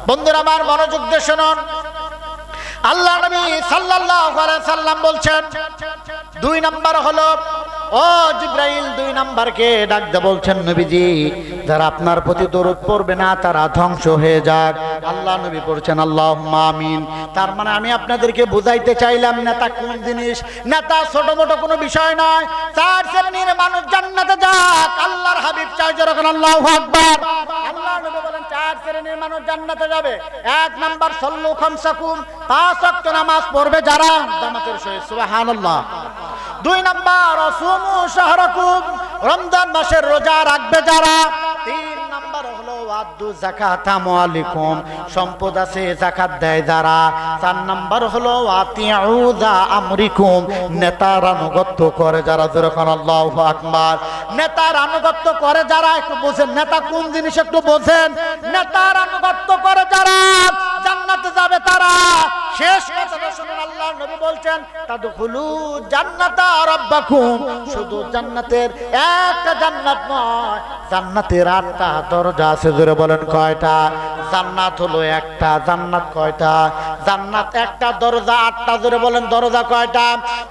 বন্ধুরা আমার মনোযোগ দিয়ে শুনুন, আল্লাহ নবী সাল্লাল্লাহু আলাইহি সাল্লাম বলছেন 2 নাম্বার হলো, ও জিবরাইল 2 নাম্বারকে ডাকতে বলছেন, নবীজি যারা আপনার প্রতি দরুদ পড়বে না তারা ধ্বংস হয়ে যাক। আল্লাহ নবী পড়ছেন আল্লাহুম্মা আমিন। তার মানে আমি আপনাদেরকে বুঝাইতে চাইলাম নেতা কোন জিনিস। নেতা ছোট মোটো কোনো বিষয় নয়। 4 শ্রেণীর মানুষ জান্নাতে যাক, আল্লাহর হাবিব চাই যখন আল্লাহু আকবার। আল্লাহ নবী বলেন 4 শ্রেণীর মানুষ জান্নাতে যাবে। 1 নাম্বার সল্লু খামসাকুম, 5 ওয়াক্ত নামাজ পড়বে যারা জামাতের সহিত, সুবহানাল্লাহ। 2 নাম্বার সুমু শাহরাকুম, রমজান মাসের রোজা রাখবে যারা। 3 নাম্বার হলো ওয়াদু যাকাত আমওয়ালিকুম, সম্পদ আছে যাকাত দেয় যারা। 4 নাম্বার হলো আতিউযা আমরিকুম, নেতার আনুগত্য করে যারা। যেরকম আল্লাহু আকবার। নেতার আনুগত্য করে যারা, একটু বোঝেন নেতা কোন জিনিস একটু বোঝেন। নেতার আনুগত্য করে যারা জান্নাতে যাবে তারা। শেষ কথা শুনুন, আল্লাহর নবী বলছেন তাদখুলু জান্নাতা রাব্বাকুম, শুধু জান্নাতের একটা জান্নাত নয়, জান্নাতের 8টা দরজা আছে। জোরে বলেন কয়টা? জান্নাত হলো একটা, জান্নাত কয়টা? জান্নাত একটা, দরজা 8টা। জোরে বলেন দরজা কয়টা?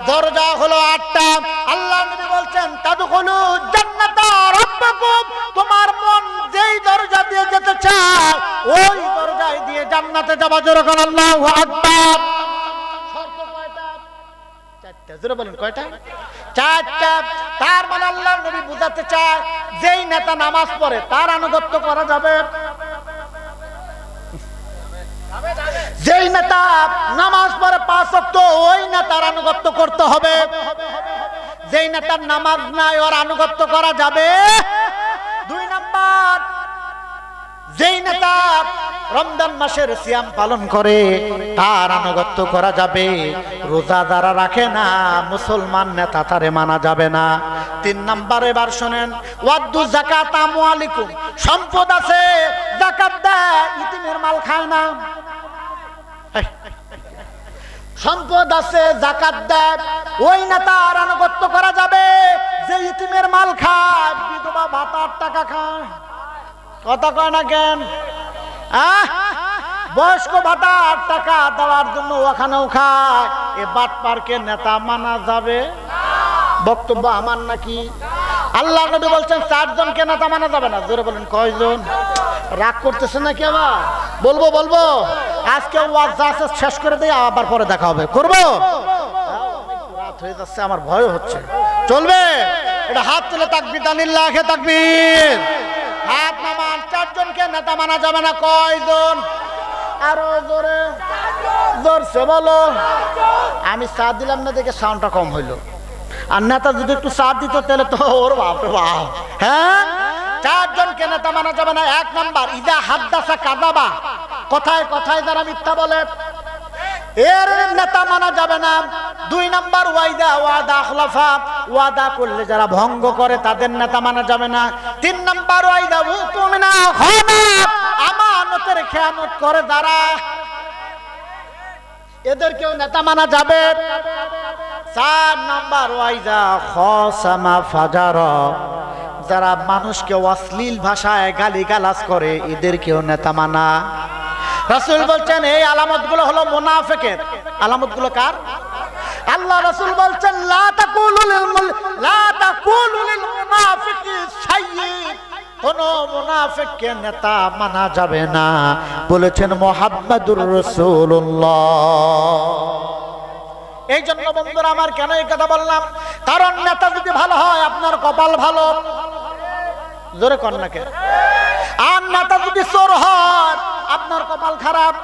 দরজা হলো 8টা। আল্লাহর নবী বলছেন তাদখুলু জান্নাতা রাব্বাকুম, তোমার মন যেই দরজা দিয়ে যেতে চায় ওই দরজায় দিয়ে জান্নাতে যাবা। জোরে বলেন আল্লাহু আকবার। শর্ত কয়টা? 4টা। জোরে বলেন কয়টা? 4টা। তার মানে আল্লাহর নবী বুঝাতে চায় যেই নেতা নামাজ পড়ে তার আনুগত্য করা যাবে। যেই নেতা নামাজ পড়ে 5 ওয়াক্ত ওই নেতার আনুগত্য করতে হবে। যেই নেতার নামাজ নাই ওর আনুগত্য করা যাবে। 2 নাম্বার, যেই নেতা রমজান মাসের সিয়াম পালন করে তার আনুগত্য করা যাবে। রোজা যারা রাখে না মুসলমান নেতা তারে মানা যাবে না। 3 নাম্বার এবার শুনেন, ওয়াদু যাকাত আমওয়ালিকুম, সম্পদ আছে যাকাত দেয়, ইতিমের মাল খায় না। সম্পদ আছে যাকাত দেয়, ওই নেতার আনুগত্য করা যাবে যে ইতিমের মাল খায়, বিধবা ভাতার টাকা খায়। কথা কয় না কেন? বয়স্ক ভাতার টাকা দেওয়ার জন্য ওখানেও খায়। এ বাটপারকে নেতা মানা যাবে? বক্তব্য আমার নাকি? আল্লাহ নবী বলছেন 4 জনকে নেতা মানা যাবে না। জোরে বলেন কয়জন? রাগ করতেছে নাকি? আবার বলবো আজকে ওয়াজ আছে শেষ করে দেই, আবার পরে দেখা হবে। করবো? রাত হয়ে যাচ্ছে, আমার ভয় হচ্ছে। চলবে? এটা হাত তুলে তাকবীর, লিল্লাহি তাকবীর। হাত নামান। 4 জনকে নেতা মানা যাবে না। কয়জন? আরো জোরে, জোরছে বলো। আমি চা দিলাম না দেখে সাউন্ডটা কম হইলো। আর নেতা যদি একটু চা দিত তাহলে তো ওর বাপরে বাপ। হ্যাঁ, 4 জনকে নেতা মানা যাবে না। 1 নাম্বার ইদা হাদ্দাসা কাযাবা, কথায় কথায় যারা মিথ্যা বলে এর নেতা মানা যাবে না। 2 নাম্বার ওয়াইদা ওয়াদা আখলাফা, ওয়াদা করলে যারা ভঙ্গ করে তাদের নেতা মানা যাবে না। 3 নাম্বার ওয়াইদা উতুমিনা খানা, আমানতের খেয়ানত করে যারা, এদেরকেও নেতা মানা যাবে। 4 নাম্বার ওয়াইদা খাসামা ফাজারা, যারা মানুষকে অশ্লীল ভাষায় গালিগালাজ করে এদেরকেও নেতা মানা। রাসূল বলছেন এই আলামতগুলো হলো মুনাফিকের। আলামতগুলো কার? আল্লাহ রাসূল বলছেন লা তাকুলু লিল মুনাফিকি সাইয়্যিদ, কোন মুনাফিককে নেতা মানা যাবে না বলেছেন মুহাম্মাদুর রাসূলুল্লাহ। এই জন্য বন্ধুরা আমার কেন এই কথা বললাম? কারণ নেতা যদি ভালো হয় আপনার কপাল ভালো। জোরে কর না কে? আর নেতা যদি চোর হয় আপনার কপাল খারাপ।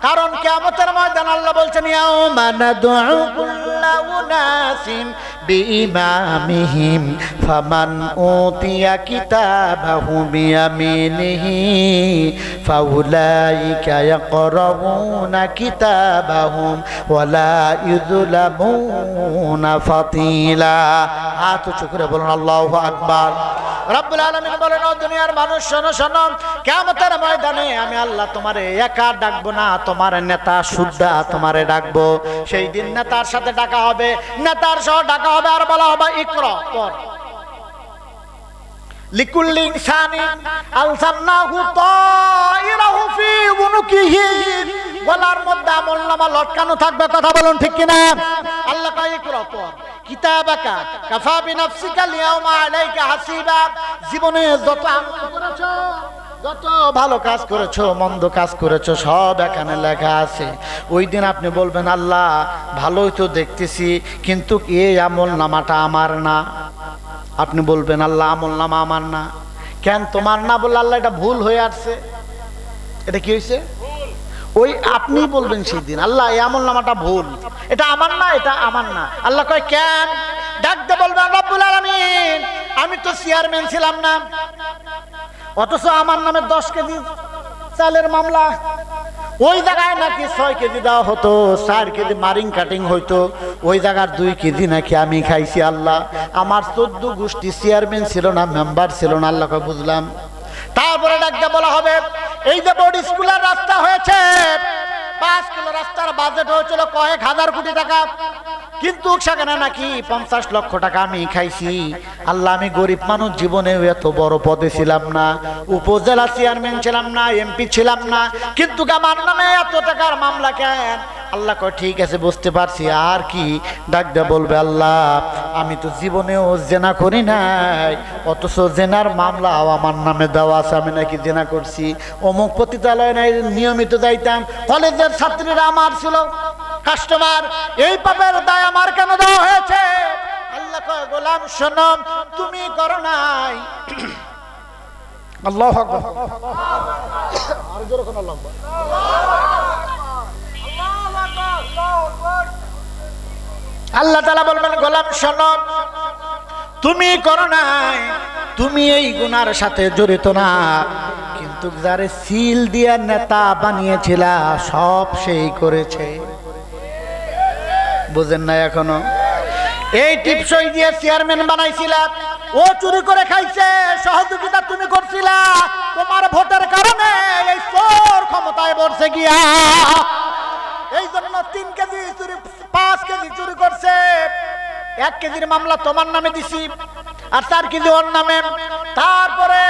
কারণ কিয়ামতের ময়দানে আল্লাহ বলছেন ইয়াউমা নাদউ কুল্লা উনাসিন বিইমামিহিম ফামান উতিয়া কিতাবাহু বিয়ামিনিহি ফাউলাইকা ইয়াকরাউনা কিতাবাহুম ওয়ালা ইযলামুনা ফাতিলা। হাত উঁচু করে বলুন আল্লাহু আকবার। রব্বুল আলামিন বলেন ও দুনিয়ার মানুষ শোনো শোনো, কিয়ামতের ময়দানে আমি আল্লাহ তোমারে একা ডাকবো না, তোমার নেতা সুদ্ধা তোমারে ডাকবো। সেই দিন নেতার সাথে ডাকা হবে, নেতার সহ ডাকা হবে, আর বলা হবে ইকরা পড়। লিকুল্লি ইনসানিন আলসামনাহু তাইরাহু ফি উনুকি, গলার মধ্যে আমলনামা লটকানো থাকবে, কথা বলুন ঠিক কিনা? আল্লাহ কয় ইকরা পড় কিতাবাকা কাফা বিনাফসিকা লিয়াউমা আলাইকা হাসিবা। জীবনে যত আমল করেছো, যত ভালো কাজ করেছো, মন্দ কাজ করেছো, সব এখানে লেখা আছে। ওই দিন আপনি বলবেন আল্লাহ ভালোই তো দেখতেছি, কিন্তু এই আমলনামাটা আমার না। আপনি বলবেন আল্লাহ আমলনামা আমার না। কেন তোমার না বললে আল্লাহ এটা ভুল হয়ে আসছে, এটা কি হয়েছে? ওই আপনি বলবেন সেই দিন আল্লাহ এই আমলনামাটা ভুল, এটা আমার না, এটা আমার না। আল্লাহ কয় কেন? ডাকতে বলবেন রব্বুল আলামিন আমি তো চেয়ারম্যান ছিলাম না, অথচ আমার নামে 10 কেজি চালের মামলা। ওই জায়গায় নাকি 6 কেজি দেওয়া হতো, 4 কেজি মারিং কাটিং হইতো, ওই জায়গার 2 কেজি নাকি আমি খাইছি। আল্লাহ আমার 14 গোষ্ঠী চেয়ারম্যান ছিল না, মেম্বার ছিল না। আল্লাহ কয় বুঝলাম। তারপরে ডাকতে বলা হবে এই যে বোর্ড স্কুলের রাস্তা হয়েছে, 5 কিলো রাস্তার বাজেট হয়েছিল কয়েক হাজার কোটি টাকা, কিন্তু সেখানে নাকি 50 লক্ষ টাকা আমি খাইছি। আল্লাহ আমি গরিব মানুষ, জীবনেও এত বড় পদে ছিলাম না, উপজেলা চেয়ারম্যান ছিলাম না, এমপি ছিলাম না, কিন্তু আমার নামে এত টাকার মামলা কেন? আল্লাহ কয় ঠিক আছে বুঝতে পারছি, আর কি? ডাক দিয়ে বলবে আল্লাহ আমি তো জীবনেও জেনা করি নাই, অথচ জেনার মামলা আমার নামে দেওয়া আছে, আমি নাকি জেনা করছি। অমুক পতিতালয়ে নাই নিয়মিত যাইতাম, কলেজের ছাত্রীরা আমার ছিল কাস্টমার, এই পাপের দায় আমার কেন দেওয়া হয়েছে? আল্লাহ কয় গোলাম শোনো, তুমি করো নাই। আল্লাহু আকবার, আর জোরে কোন আল্লাহু আকবার। আল্লাহ তাআলা বলবেন গোলাম শোনো, তুমি করো নাই, তুমি এই গুনার সাথে জড়িত না, কিন্তু যারে সিল দিয়া নেতা বানিয়েছিলা সব সেই করেছে। বুঝেন না এখনো? এই টিপসই দিয়ে চেয়ারম্যান বানাইছিলা, ও চুরি করে খাইছে, সহযোগিতা তুমি করছিলা, তোমার ভোটের কারণে এই চোর ক্ষমতায় বসে গিয়া এই জন্য 3 কেজি চুরি, 5 কেজি চুরি করছে, 1 কেজির মামলা তোমার নামে দিছি আর 4 কেজি ওর নামে। তারপরে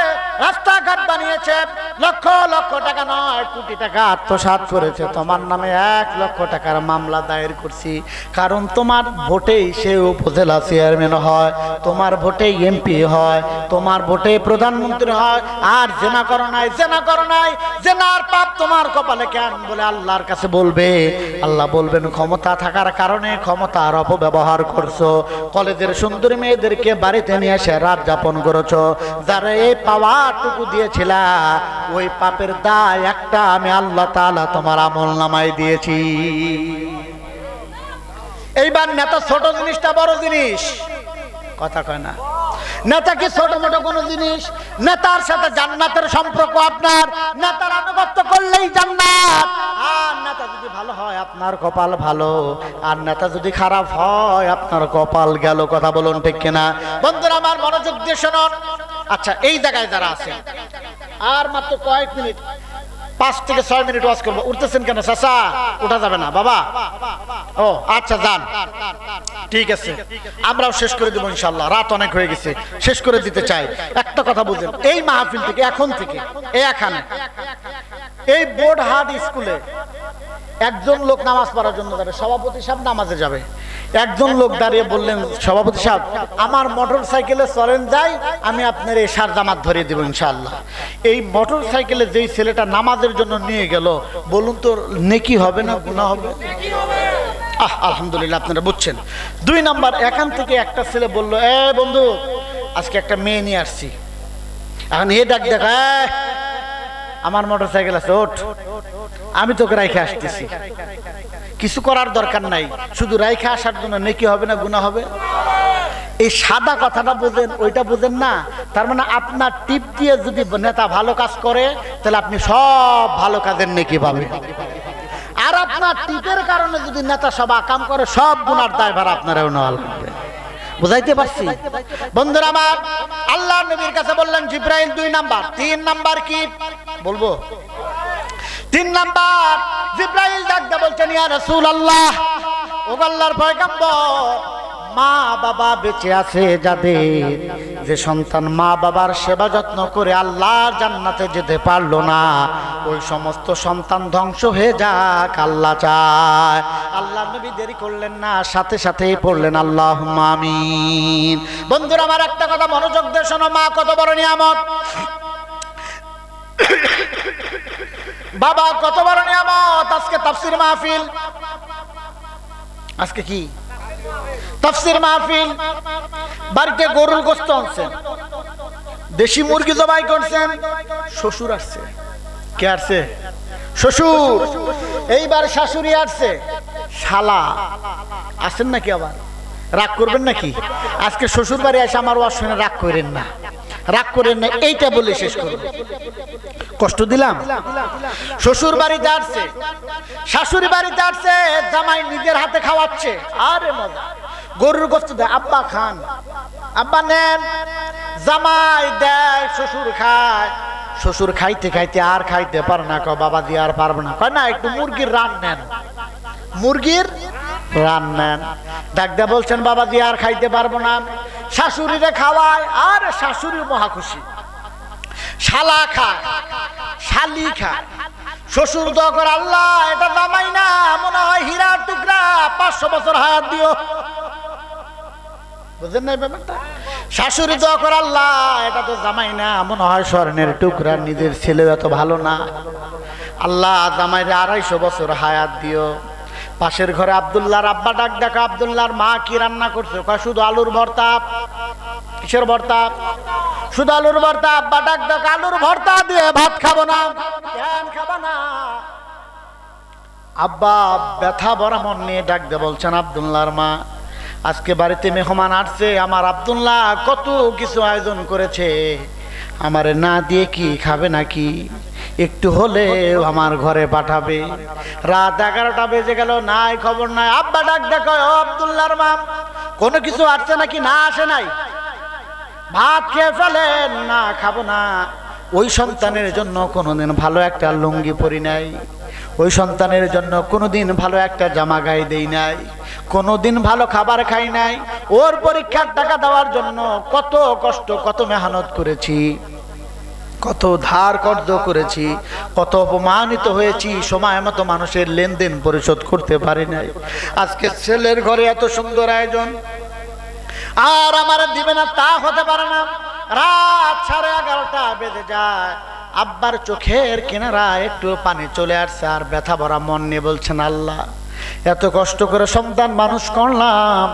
রাস্তাঘাট বানিয়েছে, লক্ষ লক্ষ টাকা নয় কোটি টাকা আত্মসাৎ করেছে, তোমার নামে 1 লক্ষ টাকার মামলা দায়ের করছি। কারণ তোমার ভোটেই সে উপজেলা চেয়ারম্যান হয়, তোমার ভোটে এমপি হয়, তোমার ভোটে প্রধানমন্ত্রী হয়, আর জেনা করো নাই, জেনা করো নাই, জেনার পাপ তোমার কপালে কেন বলে আল্লাহর কাছে বলবে। আল্লাহ বলবেন ক্ষমতা থাকার কারণে ক্ষমতার অপব্যবহার করছো, কলেজের সুন্দরী মেয়েদেরকে বাড়িতে নিয়ে এসে রাত যাপন করেছো, যারা এই পাওয়ারটুকু দিয়েছিলা ওই পাপের দায় একটা আমি আল্লাহ তাআলা তোমার আমলনামায় দিয়েছি। এইবার নেতা ছোট জিনিসটা বড় জিনিস, কথা কয় না। নেতা কি ছোট মোটো কোনো জিনিস? নেতার সাথে জান্নাতের সম্পর্ক আপনার, নেতার আনুগত্য করলেই জান্নাত। আর নেতা যদি ভালো হয় আপনার কপাল ভালো, আর নেতা যদি খারাপ হয় আপনার কপাল গেল, কথা বলুন ঠিক কিনা? বন্ধুরা আমার মনোযোগ দিয়ে শুনুন। আচ্ছা এই জায়গায় যারা আছে, আর মাত্র কয়েক মিনিট, 5 থেকে 6 মিনিট ওয়াজ করবো। উঠতেছেন কেন চাচা? উঠা যাবে না বাবা? ও আচ্ছা যান, ঠিক আছে, আমরাও শেষ করে দেবো ইনশাল্লাহ, রাত অনেক হয়ে গেছে, শেষ করে দিতে চাই। একটা কথা বুঝেন, এই মাহফিল থেকে এখন থেকে এখানে এই বোর্ড হাট স্কুলে একজন লোক নামাজ পড়ার জন্য যাবে, সভাপতি সাহেব নামাজে যাবে, একজন লোক দাঁড়িয়ে বললেন সভাপতি সাহেব আমার মোটর সাইকেলে চলেন যাই, আমি আপনার এশার জামাত ধরিয়ে দেবো ইনশাআল্লাহ। এই মোটর সাইকেলে যেই ছেলেটা নামাজের জন্য নিয়ে গেল, বলুন তো নেকি হবে না গুনাহ হবে? আলহামদুলিল্লাহ আপনারা বুঝছেন। 2 নাম্বার, এখান থেকে একটা ছেলে বললো এ বন্ধু আজকে একটা মেয়ে নিয়ে আসছি, এখন এ ডাক দেখা আমার মোটর সাইকেল আছে, ওঠ, আমি তোকে রাইখে আসতেছি। কিছু করার দরকার নাই, শুধু রাইখে আসার জন্য নেকি হবে না গুনাহ হবে? এই সাদা কথাটা বুঝেন, ওইটা বুঝেন না। তার মানে আপনার টিপ দিয়ে যদি নেতা ভালো কাজ করে তাহলে আপনি সব ভালো কাজের নেকি পাবেন, আর আপনার টিপের কারণে যদি নেতা সব আকাম করে সব গুনার দায়ভার আপনারাও নেওয়া লাগবে। বুঝাইতে পারছি? বন্ধুরা আমার, আল্লাহ নবীর কাছে বললেন জিব্রাইল 2 নাম্বার। 3 নাম্বার কি বলবো? 3 নাম্বার জিব্রাইল ডাকতে বলছেন ইয়া রাসূলুল্লাহ, ও আল্লাহর পয়গম্বর, মা বাবা বেঁচে আছে যাদের, যে সন্তান মা বাবার সেবা যত্ন করে আল্লাহর জান্নাতে যেতে পারলো না, ওই সমস্ত সন্তান ধ্বংস হয়ে যাক আল্লাহ চায়। আল্লাহ নবী দেরি করলেন না, সাথে সাথেই পড়লেন আল্লাহুম্মা আমিন। বন্ধুরা আমার একটা কথা মনোযোগ দিয়ে শোনো, মা কত বড় নিয়ামত, বাবা কত বড় নিয়ামত। আজকে তাফসীর মাহফিল, আজকে কি তাফসীর মাহফিল। বাড়িতে গরুর গোশত আনছেন, দেশি মুরগি জবাই করছেন, শ্বশুর আসছে। কে আসছে? শ্বশুর। এইবার শাশুড়ি আসছে, শালা আসেন নাকি? আবার রাগ করবেন নাকি? আজকে শ্বশুর বাড়ি এসে আমার ওয়াজ শুনে রাগ করেন না, রাগ করেন না, এইটা বলে শেষ করুন। কষ্ট দিলাম? শ্বশুর বাড়িতে আসছে, শাশুড়ি বাড়িতে আসছে, জামাই নিজের হাতে খাওয়াচ্ছে। আরে মজা, গরুর গোশত দেয়, আব্বা খান, আব্বা নেন। জামাই দেয়, শ্বশুর খায়। শ্বশুর খাইতে খাইতে আর খাইতে পারে না, কয় বাবা দিয়ে আর পারবো না, কয় না একটু মুরগির রান নেন, মুরগির রান নেন। ডাকদা বলছেন বাবা দিয়ে আর খাইতে পারবো না। শাশুড়িরে খাওয়ায়, আর শাশুড়ি মহা খুশি। শালা খায়, শালি খায়। শ্বশুর দোয়া করে, আল্লাহ এটা জামাই না, মনে হয় হীরার টুকরা, 500 বছর হায়াত দিও। বুঝলেন না ব্যাপারটা? শাশুড়ি দোয়া করে, আল্লাহ এটা তো জামাই না, মনে হয় স্বর্ণের টুকরা, নিজের ছেলে এত ভালো না, আল্লাহ জামাইরে 250 বছর হায়াত দিও। পাশের ঘরে আব্দুল্লাহর আব্বা ডাক ডাকা, আব্দুল্লাহর মা কি রান্না করছে? কয় শুধু আলুর ভর্তা। কিসের ভর্তা? শুধু আলুর ভর্তা। আব্বা ডাক ডাকা, আলুর ভর্তা দিয়ে ভাত খাবো না। কেন খাবো না? আব্বা ব্যথা ভরা মন নিয়ে ডাক দিয়ে বলছেন, আব্দুল্লাহর মা আজকে বাড়িতে মেহমান আসছে, আমার আব্দুল্লাহ কত কিছু আয়োজন করেছে, আমারে না দিয়ে কি খাবে নাকি? একটু হলে আমার ঘরে পাঠাবে। রাত 11টা বেজে গেল, নাই খবর নাই। আব্বা ডাক ডাক, ও আব্দুল্লাহর মা কোনো কিছু আসছে নাকি? না আসে নাই। ভাত খেয়ে ফেলেন। না খাবো না। ওই সন্তানের জন্য কোনোদিন ভালো একটা লুঙ্গি পরি নাই, ওই সন্তানের জন্য কোনোদিন ভালো একটা জামা গায়ে দেই নাই, কোনোদিন ভালো খাবার খাই নাই। ওর পরীক্ষার টাকা দেওয়ার জন্য কত কষ্ট, কত মেহনত করেছি, কত ধার কর্জ করেছি, কত অপমানিত হয়েছি, সময় মতো মানুষের লেনদেন পরিশোধ করতে পারি নাই। আজকে ছেলের ঘরে এত সুন্দর আয়োজন, আর আমার দিবে না তা হতে পারে না। রাত 11:30 বেজে যায়, আব্বার চোখের কিনারা একটু পানি চলে আসছে, আর ব্যথা ভরা মন নিয়ে বলছেন, আল্লাহ এত কষ্ট করে সন্তান মানুষ করলাম,